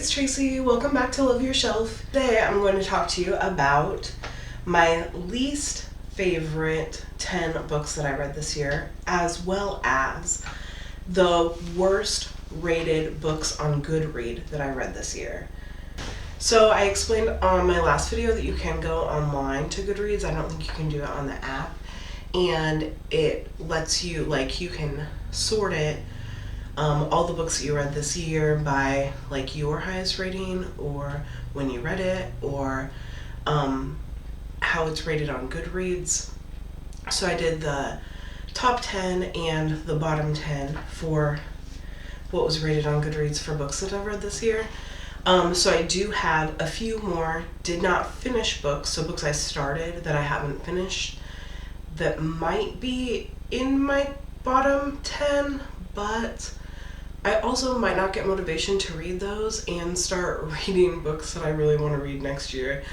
it's Tracy. Welcome back to Love Your Shelf. Today I'm going to talk to you about my least favorite 10 books that I read this year, as well as the worst rated books on Goodreads that I read this year. So I explained on my last video that you can go online to Goodreads. I don't think you can do it on the app. And it lets you, you can sort it, all the books that you read this year by your highest rating, or when you read it, or how it's rated on Goodreads. So I did the top 10 and the bottom 10 for what was rated on Goodreads for books that I've read this year. So I do have a few more did not finish books, so books I started that I haven't finished, that might be in my bottom 10, but I also might not get motivation to read those and start reading books that I really want to read next year.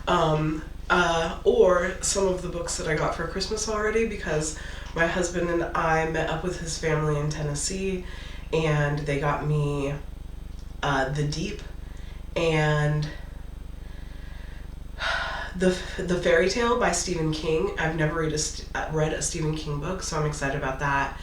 Or some of the books that I got for Christmas already, because my husband and I met up with his family in Tennessee and they got me The Deep and the Fairy Tale by Stephen King. I've never read a Stephen King book, so I'm excited about that.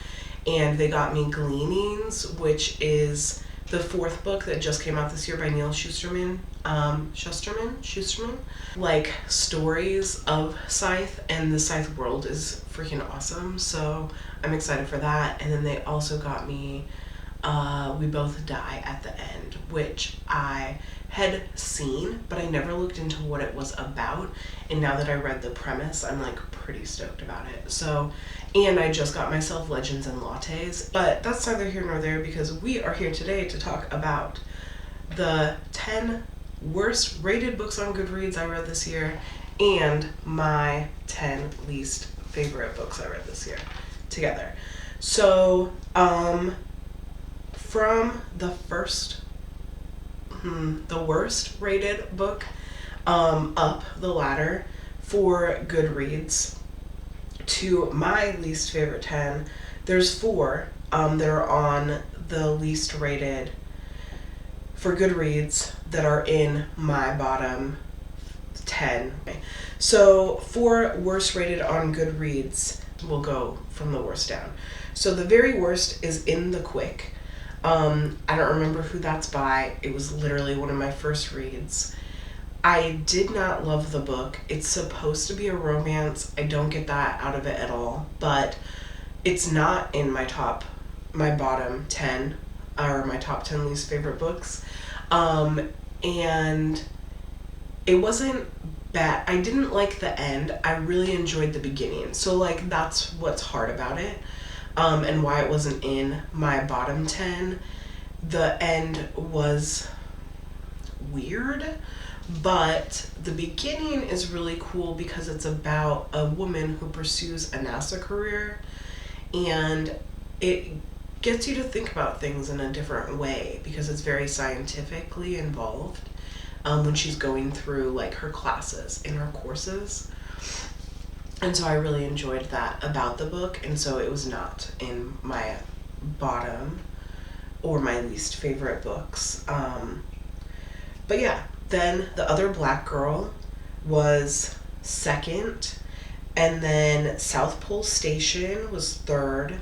And they got me Gleanings, which is the fourth book that just came out this year by Neil Shusterman. Shusterman? Like stories of Scythe, and the Scythe world is freaking awesome, so I'm excited for that. And then they also got me We Both Die at the End, which I had seen, but I never looked into what it was about. And now that I read the premise, I'm pretty stoked about it. So, and I just got myself Legends and Lattes, but that's neither here nor there, because we are here today to talk about the 10 worst rated books on Goodreads I read this year and my 10 least favorite books I read this year together. So, from the worst rated book up the ladder for Goodreads to my least favorite 10, there's 4 that are on the least rated for Goodreads that are in my bottom 10. So for worst rated on Goodreads, we'll go from the worst down. So the very worst is In the Quick. I don't remember who that's by. It was literally one of my first reads. I did not love the book. It's supposed to be a romance. I don't get that out of it at all, but it's not in my bottom 10, or my top 10 least favorite books. And it wasn't bad. I didn't like the end. I really enjoyed the beginning. So that's what's hard about it. And why it wasn't in my bottom 10. The end was weird, but the beginning is really cool because it's about a woman who pursues a NASA career, and it gets you to think about things in a different way because it's very scientifically involved when she's going through her classes in her courses. And so I really enjoyed that about the book, and so it was not in my bottom or my least favorite books. But yeah, then The Other Black Girl was second, and then South Pole Station was third.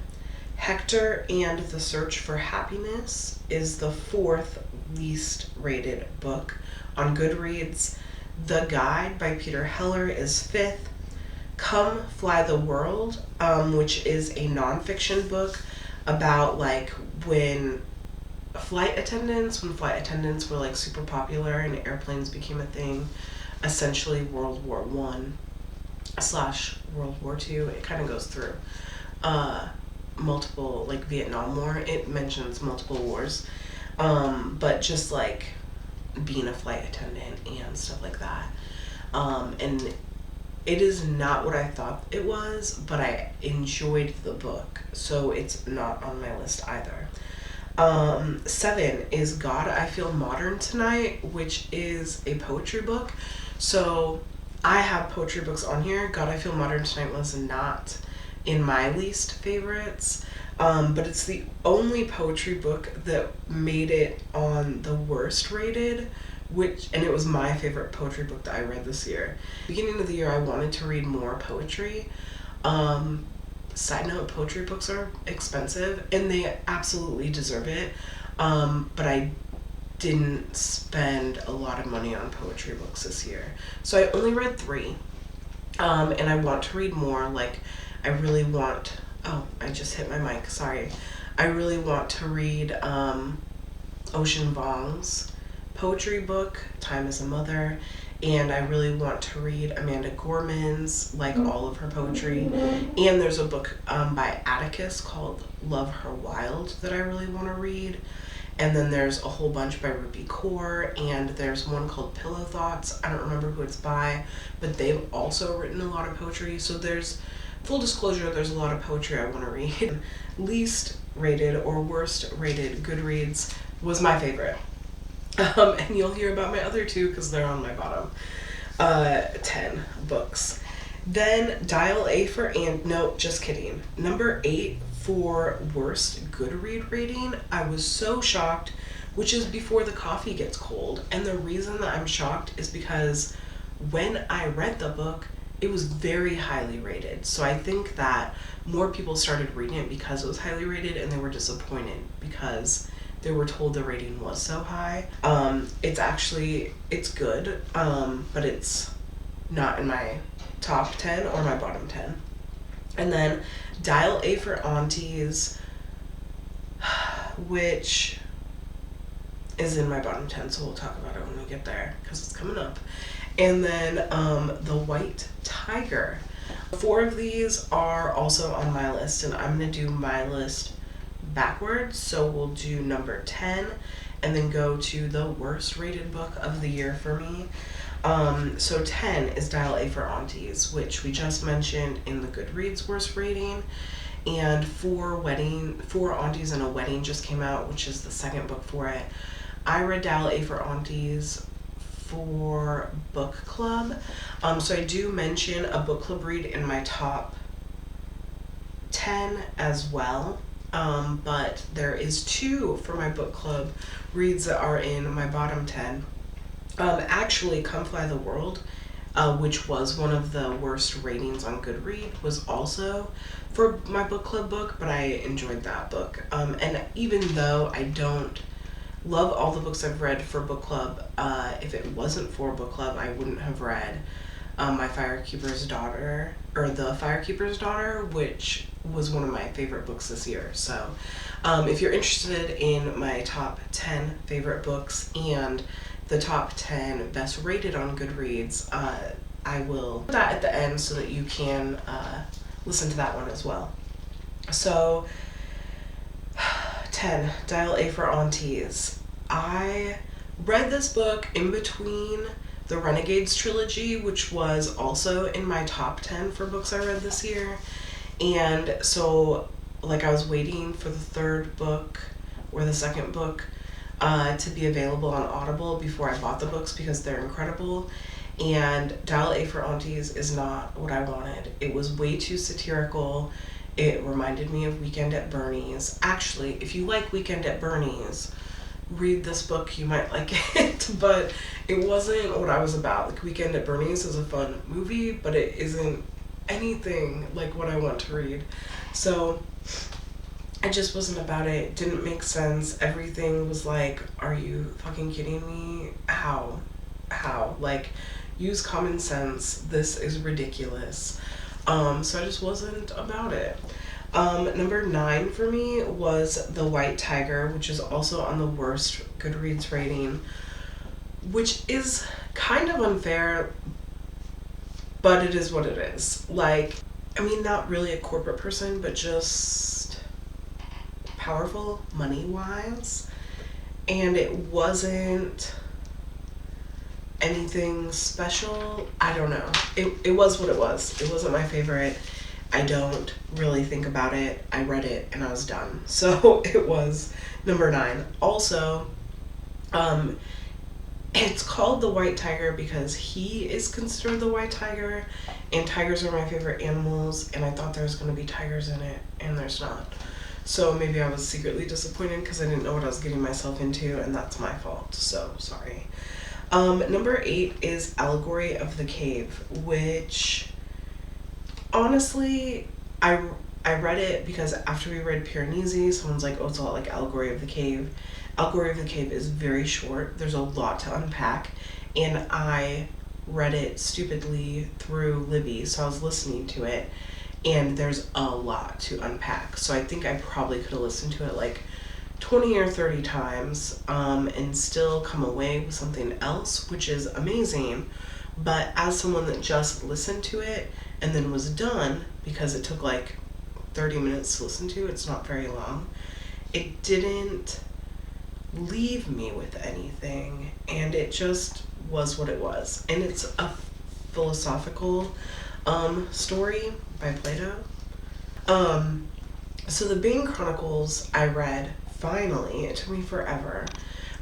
Hector and the Search for Happiness is the fourth least rated book on Goodreads. The Guide by Peter Heller is fifth. Come Fly the World, which is a nonfiction book about when flight attendants were super popular and airplanes became a thing, essentially World War I/World War II. It kind of goes through multiple, Vietnam War. It mentions multiple wars, but just being a flight attendant and stuff like that. And it is not what I thought it was, but I enjoyed the book, so it's not on my list either. 7 is God, I Feel Modern Tonight, which is a poetry book. So I have poetry books on here. God, I Feel Modern Tonight was not in my least favorites. But it's the only poetry book that made it on the worst rated, and it was my favorite poetry book that I read this year. Beginning of the year, I wanted to read more poetry. Side note, poetry books are expensive and they absolutely deserve it. But I didn't spend a lot of money on poetry books this year. So I only read 3. And I want to read more. Like, I really want, oh, I just hit my mic, sorry. I really want to read Ocean Vuong's poetry book, Time as a Mother, and I really want to read Amanda Gorman's, like, all of her poetry. And there's a book by Atticus called Love Her Wild that I really want to read. And then there's a whole bunch by Ruby Kaur, and there's one called Pillow Thoughts. I don't remember who it's by, but they've also written a lot of poetry. So there's, full disclosure, there's a lot of poetry I want to read. Least rated or worst rated Goodreads was my favorite. And you'll hear about my other 2 because they're on my bottom 10 books. Then Dial A for no, just kidding. Number 8 for worst Goodread rating, I was so shocked, which is Before the Coffee Gets Cold. And the reason that I'm shocked is because when I read the book, it was very highly rated. So I think that more people started reading it because it was highly rated, and they were disappointed because they were told the rating was so high. It's good, but it's not in my top 10 or my bottom 10. And then Dial A for Aunties, which is in my bottom 10, so we'll talk about it when we get there because it's coming up. And then The White Tiger. 4 of these are also on my list, and I'm going to do my list backwards. So we'll do number 10 and then go to the worst rated book of the year for me. So 10 is Dial A for Aunties, which we just mentioned in the Goodreads worst rating. And 4 Aunties and a Wedding just came out, which is the second book for it. I read Dial A for Aunties for book club. So I do mention a book club read in my top 10 as well. But there is 2 for my book club reads that are in my bottom 10. Actually, Come Fly the World, which was one of the worst ratings on Goodreads, was also for my book club book, but I enjoyed that book. And even though I don't love all the books I've read for book club, if it wasn't for book club, I wouldn't have read My Firekeeper's Daughter, or The Firekeeper's Daughter, which was one of my favorite books this year. So if you're interested in my top 10 favorite books and the top 10 best rated on Goodreads, I will put that at the end so that you can listen to that one as well. So 10, Dial A for Aunties. I read this book in between the Renegades trilogy, which was also in my top 10 for books I read this year. And so, like, I was waiting for the third book or the second book to be available on Audible before I bought the books because they're incredible. And Dial A for Aunties is not what I wanted. It was way too satirical. It reminded me of Weekend at Bernie's. Actually, if you like Weekend at Bernie's, read this book, you might like it. But it wasn't what I was about. Like, Weekend at Bernie's is a fun movie, but it isn't anything like what I want to read. So I just wasn't about it. It didn't make sense. Everything was like, are you fucking kidding me? How? Like, use common sense. This is ridiculous. So I just wasn't about it. Number 9 for me was The White Tiger, which is also on the worst Goodreads rating, which is kind of unfair, but it is what it is. Like, I mean, not really a corporate person, but just powerful money-wise. And it wasn't anything special. I don't know. It was what it was. It wasn't my favorite. I don't really think about it. I read it and I was done. So it was number 9. Also, It's called The White Tiger because he is considered the white tiger, and tigers are my favorite animals, and I thought there was going to be tigers in it, and there's not. So maybe I was secretly disappointed because I didn't know what I was getting myself into, and that's my fault. So sorry. Number 8 is Allegory of the Cave, which honestly, I read it because after we read Piranesi, someone's like, oh, it's a lot like Allegory of the Cave. Allegory of the Cave is very short. There's a lot to unpack, and I read it stupidly through Libby, so I was listening to it, and there's a lot to unpack. So I think I probably could have listened to it like 20 or 30 times and still come away with something else, which is amazing. But as someone that just listened to it and then was done, because it took like 30 minutes to listen to, it's not very long, it didn't leave me with anything, and it just was what it was. And it's a philosophical story by Plato. So the Bane Chronicles I read finally. It took me forever.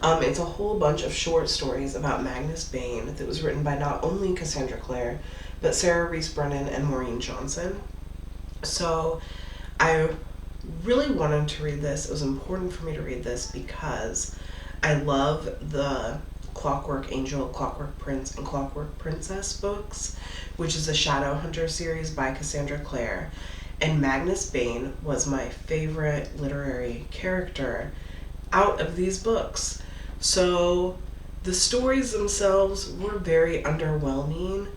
It's a whole bunch of short stories about Magnus Bane that was written by not only Cassandra Clare, but Sarah Reese Brennan and Maureen Johnson. So I really wanted to read this. It was important for me to read this because I love the Clockwork Angel, Clockwork Prince, and Clockwork Princess books, which is a Shadowhunter series by Cassandra Clare. And Magnus Bane was my favorite literary character out of these books. So the stories themselves were very underwhelming.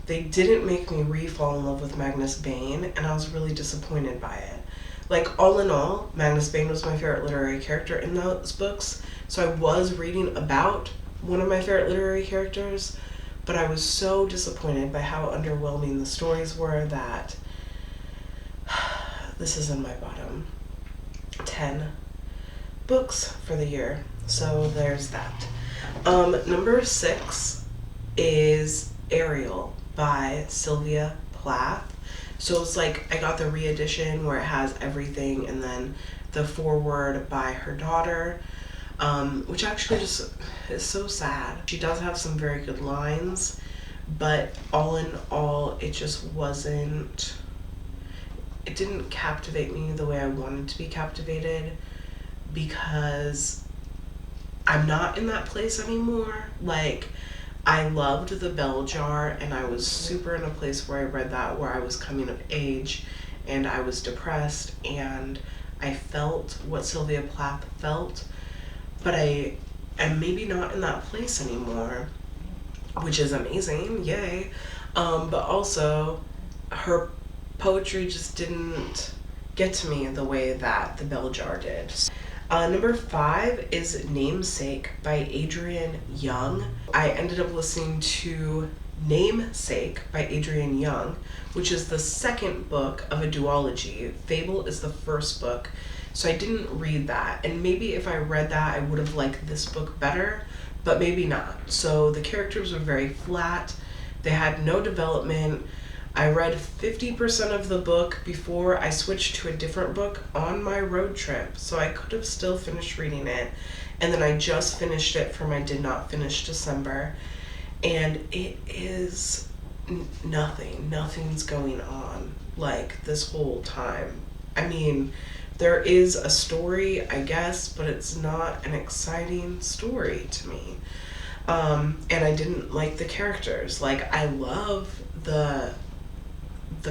They didn't make me re-fall in love with Magnus Bane, and I was really disappointed by it. Like, all in all, Magnus Bane was my favorite literary character in those books, so I was reading about one of my favorite literary characters, but I was so disappointed by how underwhelming the stories were that this is in my bottom 10 books for the year. So there's that. Number 6 is Ariel by Sylvia Plath. So it's like I got the re-edition where it has everything, and then the foreword by her daughter, which actually just is so sad. She does have some very good lines, but all in all, it just wasn't, it didn't captivate me the way I wanted to be captivated, because I'm not in that place anymore. Like, I loved The Bell Jar, and I was super in a place where I read that, where I was coming of age, and I was depressed, and I felt what Sylvia Plath felt, but I am maybe not in that place anymore, which is amazing, yay. But also, her poetry just didn't get to me the way that The Bell Jar did. Number 5 is Namesake by Adrienne Young. I ended up listening to Namesake by Adrienne Young, which is the second book of a duology. Fable is the first book, so I didn't read that. And maybe if I read that, I would have liked this book better, but maybe not. So the characters were very flat. They had no development. I read 50% of the book before I switched to a different book on my road trip, so I could have still finished reading it. And then I just finished it for my Did Not Finish December, and it is nothing. Nothing's going on, like, this whole time. I mean, there is a story, I guess, but it's not an exciting story to me. And I didn't like the characters. Like, I love the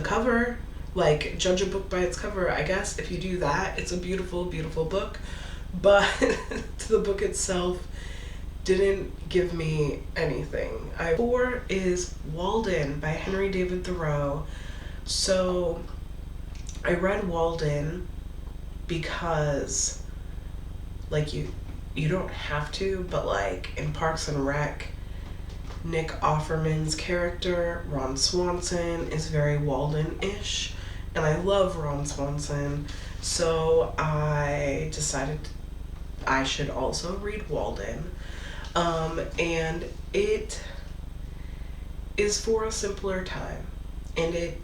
cover, like, judge a book by its cover. I guess if you do that, it's a beautiful, beautiful book, but the book itself didn't give me anything. 4 is Walden by Henry David Thoreau. So I read Walden because, like, you don't have to, but like in Parks and Rec, Nick Offerman's character, Ron Swanson, is very Walden-ish, and I love Ron Swanson, so I decided I should also read Walden. And it is for a simpler time, and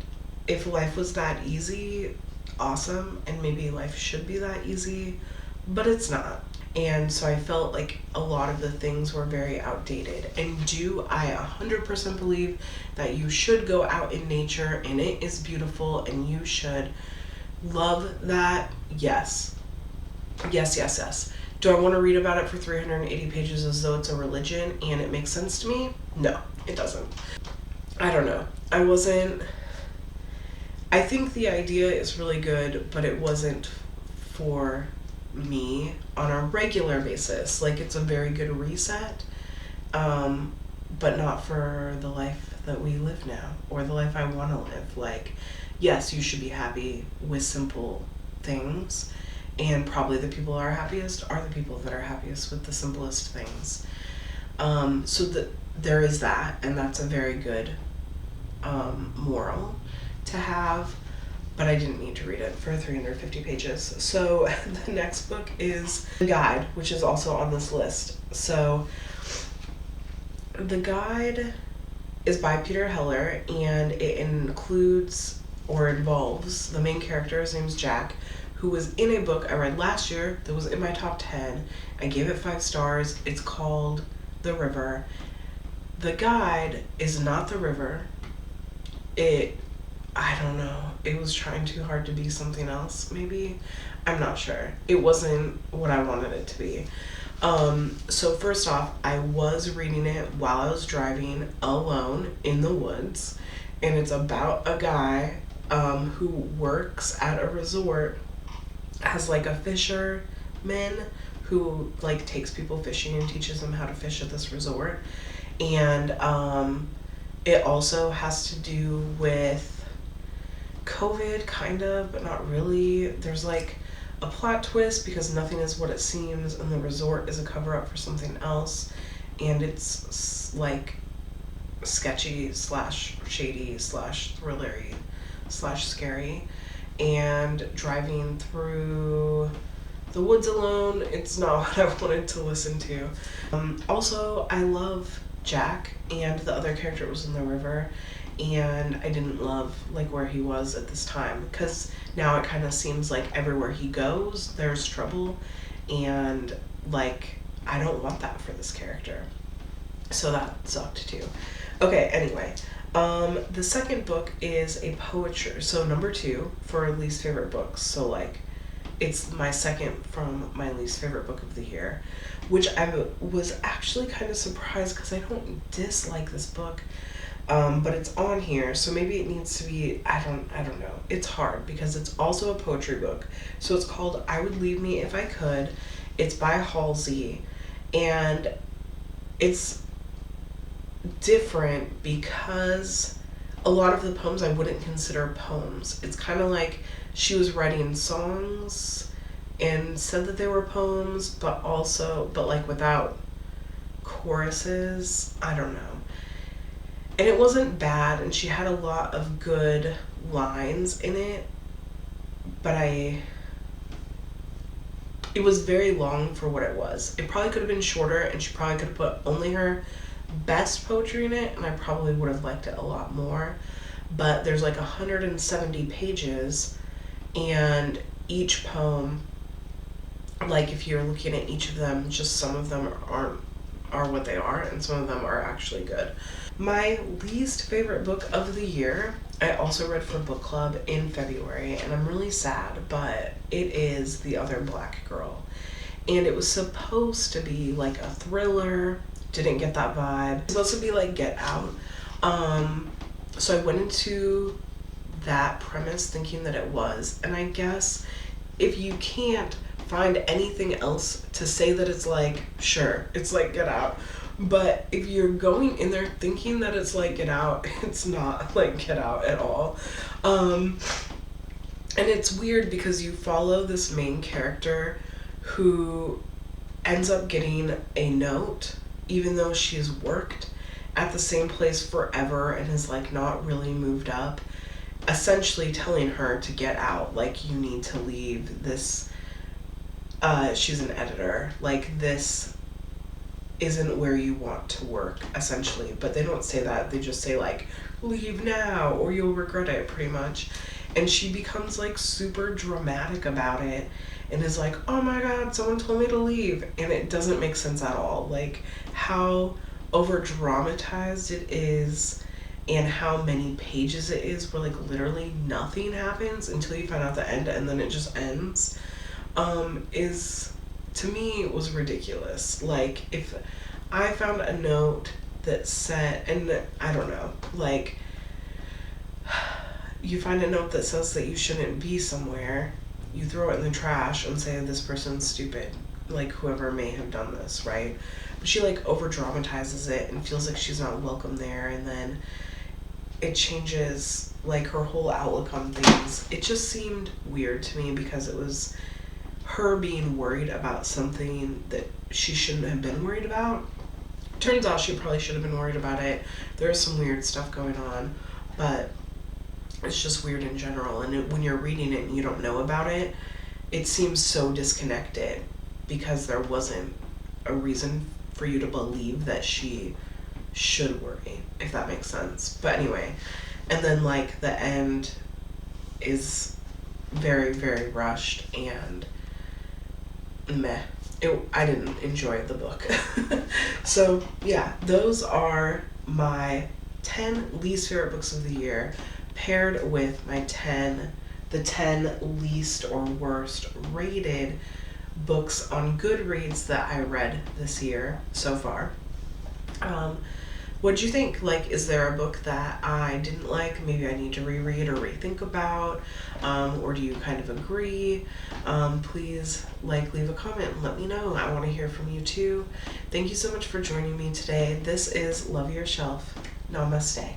if life was that easy, awesome, and maybe life should be that easy, but it's not. And so I felt like a lot of the things were very outdated. And do I 100% believe that you should go out in nature and it is beautiful and you should love that? Yes. Yes, yes, yes. Do I want to read about it for 380 pages as though it's a religion and it makes sense to me? No, it doesn't. I don't know. I think the idea is really good, but it wasn't for me on a regular basis. Like, it's a very good reset, but not for the life that we live now or the life I want to live. Like, yes, you should be happy with simple things, and probably the people who are happiest are the people that are happiest with the simplest things. So that there is that, and that's a very good moral to have, but I didn't need to read it for 350 pages. So the next book is The Guide, which is also on this list. So The Guide is by Peter Heller, and it includes or involves the main character. His name's Jack, who was in a book I read last year that was in my top 10. I gave it 5 stars. It's called The River. The Guide is not the river. I don't know. It was trying too hard to be something else, maybe. I'm not sure. It wasn't what I wanted it to be. So first off, I was reading it while I was driving alone in the woods, and it's about a guy who works at a resort as like a fisherman who like takes people fishing and teaches them how to fish at this resort. And it also has to do with COVID, kind of, but not really. There's like a plot twist because nothing is what it seems, and the resort is a cover-up for something else, and it's like sketchy slash shady slash thrillery slash scary. And driving through the woods alone, it's not what I wanted to listen to. Also, I love Jack, and the other character was in the river, and I didn't love like where he was at this time, because now it kind of seems like everywhere he goes there's trouble, and like I don't want that for this character, so that sucked too. Okay, anyway, the second book is a poetry, so number 2 for least favorite books, so like it's my second from my least favorite book of the year, which I was actually kind of surprised because I don't dislike this book, but it's on here, so maybe it needs to be, I don't know. It's hard because it's also a poetry book. So it's called I Would Leave Me If I Could. It's by Halsey, and it's different because a lot of the poems I wouldn't consider poems. It's kind of like she was writing songs and said that they were poems, but like without choruses. I don't know. And it wasn't bad, and she had a lot of good lines in it, but it was very long for what it was. It probably could have been shorter, and she probably could have put only her best poetry in it, and I probably would have liked it a lot more. But there's like 170 pages, and each poem, like if you're looking at each of them, just some of them are what they are, and some of them are actually good. My least favorite book of the year, I also read for book club in February, and I'm really sad, but it is The Other Black Girl. And it was supposed to be like a thriller, didn't get that vibe. It's supposed to be like Get Out. So I went into that premise thinking that it was, and I guess if you can't find anything else to say that it's like, sure, it's like Get Out. But if you're going in there thinking that it's like Get Out, it's not like Get Out at all. And it's weird because you follow this main character who ends up getting a note, even though she's worked at the same place forever and has like not really moved up, essentially telling her to get out, like you need to leave this. She's an editor, like this isn't where you want to work, essentially. But they don't say that, they just say like leave now or you'll regret it, pretty much. And she becomes like super dramatic about it and is like, oh my god, someone told me to leave. And it doesn't make sense at all. Like how over dramatized it is and how many pages it is where like literally nothing happens until you find out the end and then it just ends, is, to me, was ridiculous. Like if I found a note that said, and I don't know, like you find a note that says that you shouldn't be somewhere, you throw it in the trash and say this person's stupid, like whoever may have done this, right? But she like over dramatizes it and feels like she's not welcome there, and then it changes like her whole outlook on things. It just seemed weird to me because it was her being worried about something that she shouldn't have been worried about. Turns out she probably should have been worried about it. There's some weird stuff going on, but it's just weird in general. And when you're reading it and you don't know about it, it seems so disconnected because there wasn't a reason for you to believe that she should worry, if that makes sense. But anyway, and then like the end is very, very rushed and meh. I didn't enjoy the book. So yeah, those are my 10 least favorite books of the year, paired with my the 10 least or worst rated books on Goodreads that I read this year so far. What'd you think? Like, is there a book that I didn't like, maybe I need to reread or rethink about? Or do you kind of agree? Please, like, leave a comment and let me know. I want to hear from you too. Thank you so much for joining me today. This is Love Your Shelf. Namaste.